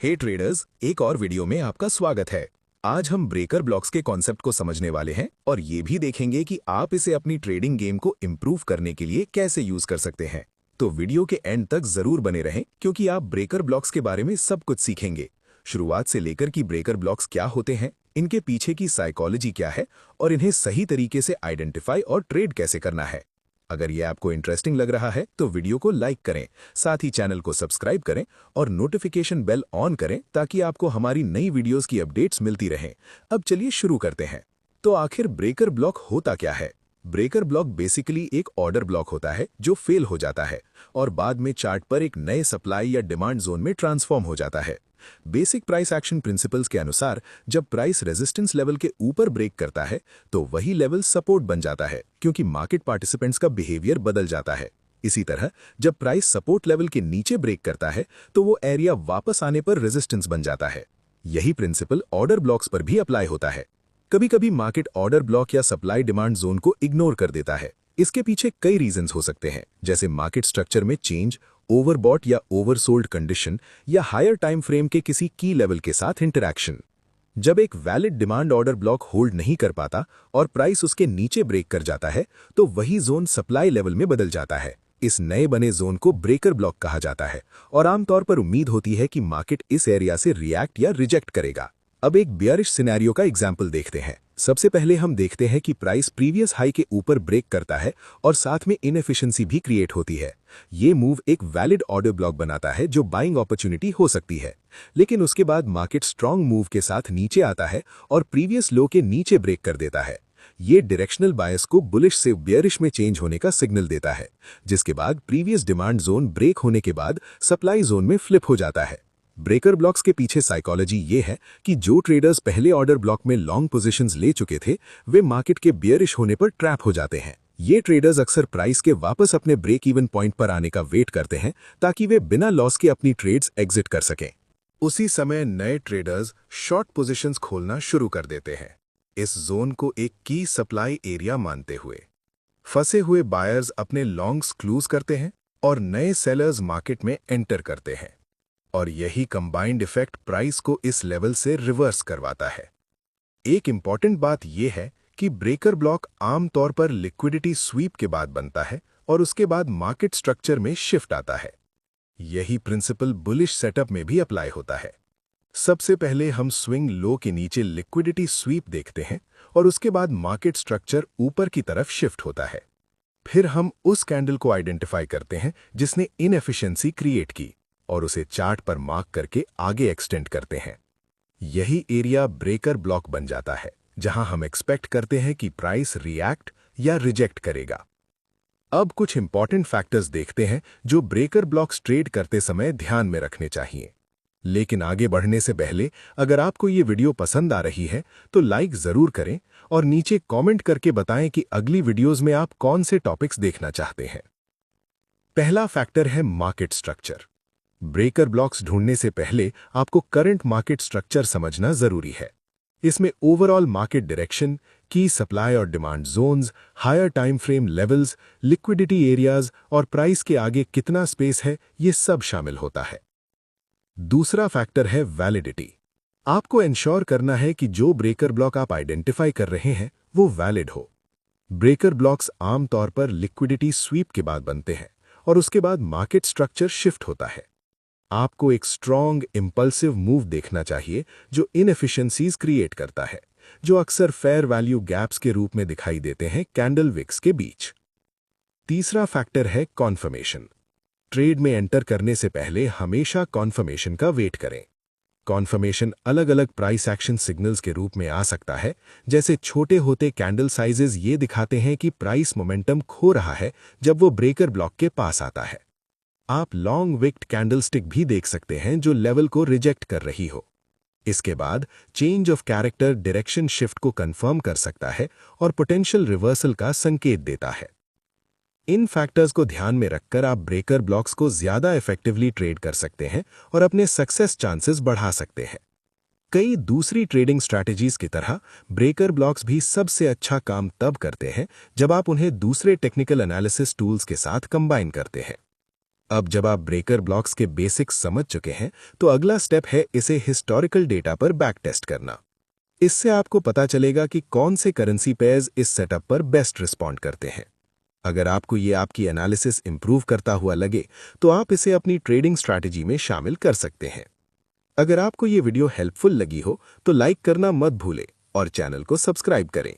हे traders, एक और video में आपका स्वागत है। आज हम ब्रेकर ब्लॉक्स के कॉन्सेप्ट को समझने वाले हैं और ये भी देखेंगे कि आप इसे अपनी ट्रेडिंग गेम को इम्प्रूव करने के लिए कैसे यूज कर सकते हैं। तो वीडियो के एंड तक जरूर बने रहें क्योंकि आप ब्रेकर ब्लॉक्स के बारे में सब कुछ सीखेंगे। शुरुआत से लेकर कि ब्रेकर ब्लॉक्स क्या होते हैं, इनके पीछे की साइकोलॉजी क्या है और इन्हें सही तरीके से आइडेंटिफाई और ट्रेड कैसे करना है। अगर ये आपको इंटरेस्टिंग लग रहा है तो वीडियो को लाइक करें, साथ ही चैनल को सब्सक्राइब करें और नोटिफिकेशन बेल ऑन करें ताकि आपको हमारी नई वीडियोस की अपडेट्स मिलती रहें। अब चलिए शुरू करते हैं। तो आखिर ब्रेकर ब्लॉक होता क्या है? ब्रेकर ब्लॉक बेसिकली एक ऑर्डर ब्लॉक होता है जो फेल हो जाता है और बाद में चार्ट पर एक नए सप्लाई या डिमांड जोन में ट्रांसफॉर्म हो जाता है। बेसिक प्राइस एक्शन प्रिंसिपल्स के अनुसार जब प्राइस रेजिस्टेंस लेवल के ऊपर ब्रेक करता है तो वही लेवल सपोर्ट बन जाता है क्योंकि मार्केट पार्टिसिपेंट्स का बिहेवियर बदल जाता है। इसी तरह जब प्राइस सपोर्ट लेवल के नीचे ब्रेक करता है तो वो एरिया वापस आने पर रेजिस्टेंस बन जाता है। यही प्रिंसिपल ऑर्डर ब्लॉक्स पर भी अप्लाई होता है। कभी कभी मार्केट ऑर्डर ब्लॉक या सप्लाई डिमांड जोन को इग्नोर कर देता है। इसके पीछे कई रीजंस हो सकते हैं, जैसे मार्केट स्ट्रक्चर में चेंज, ओवरबॉट या ओवरसोल्ड कंडीशन या हायर टाइम फ्रेम के किसी की लेवल के साथ इंटरैक्शन। जब एक valid demand order block hold नहीं कर पाता और प्राइस उसके नीचे ब्रेक कर जाता है तो वही जोन सप्लाई लेवल में बदल जाता है। इस नए बने जोन को ब्रेकर ब्लॉक कहा जाता है और आमतौर पर उम्मीद होती है कि मार्केट इस एरिया से रिएक्ट या रिजेक्ट करेगा। अब एक बियरिश सिनेरियो का एग्जाम्पल देखते हैं। सबसे पहले हम देखते हैं कि प्राइस प्रीवियस हाई के ऊपर ब्रेक करता है और साथ में इनएफिशिएंसी भी क्रिएट होती है। ये मूव एक वैलिड ऑर्डर ब्लॉक बनाता है जो बाइंग अपॉर्चुनिटी हो सकती है, लेकिन उसके बाद मार्केट स्ट्रांग मूव के साथ नीचे आता है और प्रीवियस लो के नीचे ब्रेक कर देता है। ये डायरेक्शनल बायस को बुलिश से बियरिश में चेंज होने का सिग्नल देता है, जिसके बाद प्रीवियस डिमांड जोन ब्रेक होने के बाद सप्लाई जोन में फ्लिप हो जाता है। ब्रेकर ब्लॉक्स के पीछे साइकोलॉजी ये है कि जो ट्रेडर्स पहले ऑर्डर ब्लॉक में लॉन्ग पोजीशंस ले चुके थे वे मार्केट के बियरिश होने पर ट्रैप हो जाते हैं। ये ट्रेडर्स अक्सर प्राइस के वापस अपने ब्रेक इवन पॉइंट पर आने का वेट करते हैं ताकि वे बिना लॉस के अपनी ट्रेड्स एग्जिट कर सकें। उसी समय नए ट्रेडर्स शॉर्ट पोजीशंस खोलना शुरू कर देते हैं, इस जोन को एक की सप्लाई एरिया मानते हुए। फंसे हुए बायर्स अपने लॉन्ग्स क्लूज करते हैं और नए सेलर्स मार्केट में एंटर करते हैं और यही कंबाइंड इफेक्ट प्राइस को इस लेवल से रिवर्स करवाता है। एक इंपॉर्टेंट बात यह है कि ब्रेकर ब्लॉक आमतौर पर लिक्विडिटी स्वीप के बाद बनता है और उसके बाद मार्केट स्ट्रक्चर में शिफ्ट आता है। यही प्रिंसिपल बुलिश सेटअप में भी अप्लाई होता है। सबसे पहले हम स्विंग लो के नीचे लिक्विडिटी स्वीप देखते हैं और उसके बाद मार्केट स्ट्रक्चर ऊपर की तरफ शिफ्ट होता है। फिर हम उस कैंडल को आइडेंटिफाई करते हैं जिसने इनएफिशिएंसी क्रिएट की और उसे चार्ट पर मार्क करके आगे एक्सटेंड करते हैं। यही एरिया ब्रेकर ब्लॉक बन जाता है जहां हम एक्सपेक्ट करते हैं कि प्राइस रिएक्ट या रिजेक्ट करेगा। अब कुछ इंपॉर्टेंट फैक्टर्स देखते हैं जो ब्रेकर ब्लॉक्स ट्रेड करते समय ध्यान में रखने चाहिए। लेकिन आगे बढ़ने से पहले अगर आपको ये वीडियो पसंद आ रही है तो लाइक जरूर करें और नीचे कमेंट करके बताएं कि अगली वीडियोस में आप कौन से टॉपिक्स देखना चाहते हैं। पहला फैक्टर है मार्केट स्ट्रक्चर। ब्रेकर ब्लॉक्स ढूंढने से पहले आपको करंट मार्केट स्ट्रक्चर समझना जरूरी है। इसमें ओवरऑल मार्केट डायरेक्शन, की सप्लाई और demand zones, higher time frame levels, liquidity areas और प्राइस के आगे कितना स्पेस है, ये सब शामिल होता है। दूसरा फैक्टर है वैलिडिटी। आपको इंश्योर करना है कि जो ब्रेकर ब्लॉक आप आइडेंटिफाई कर रहे हैं वो वैलिड हो। ब्रेकर ब्लॉक्स आमतौर पर लिक्विडिटी स्वीप के बाद बनते हैं और उसके बाद मार्केट स्ट्रक्चर शिफ्ट होता है। आपको एक स्ट्रॉन्ग इंपल्सिव मूव देखना चाहिए जो इनएफिशिएंसीज क्रिएट करता है, जो अक्सर फेयर वैल्यू गैप्स के रूप में दिखाई देते हैं कैंडल विक्स के बीच। तीसरा फैक्टर है कॉन्फर्मेशन। ट्रेड में एंटर करने से पहले हमेशा कॉन्फर्मेशन का वेट करें। कॉन्फर्मेशन अलग अलग प्राइस एक्शन सिग्नल्स के रूप में आ सकता है, जैसे छोटे होते कैंडल साइजेस ये दिखाते हैं कि प्राइस मोमेंटम खो रहा है जब वो ब्रेकर ब्लॉक के पास आता है। आप लॉन्ग विक्ड कैंडलस्टिक भी देख सकते हैं जो लेवल को रिजेक्ट कर रही हो। इसके बाद change of character direction shift को कंफर्म कर सकता है और पोटेंशियल रिवर्सल का संकेत देता है। इन फैक्टर्स को ध्यान में रखकर आप ब्रेकर ब्लॉक्स को ज्यादा इफेक्टिवली ट्रेड कर सकते हैं और अपने सक्सेस चांसेस बढ़ा सकते हैं। कई दूसरी ट्रेडिंग स्ट्रैटेजीज की तरह ब्रेकर ब्लॉक्स भी सबसे अच्छा काम तब करते हैं जब आप उन्हें दूसरे टेक्निकल एनालिसिस टूल्स के साथ कंबाइन करते हैं। अब जब आप ब्रेकर ब्लॉक्स के बेसिक्स समझ चुके हैं, तो अगला स्टेप है इसे हिस्टोरिकल डेटा पर बैक टेस्ट करना। इससे आपको पता चलेगा कि कौन से करेंसी पेयर्स इस सेटअप पर बेस्ट रिस्पॉन्ड करते हैं। अगर आपको ये आपकी एनालिसिस इंप्रूव करता हुआ लगे, तो आप इसे अपनी ट्रेडिंग स्ट्रैटेजी में शामिल कर सकते हैं। अगर आपको ये वीडियो हेल्पफुल लगी हो, तो लाइक करना मत भूलें और चैनल को सब्सक्राइब करें।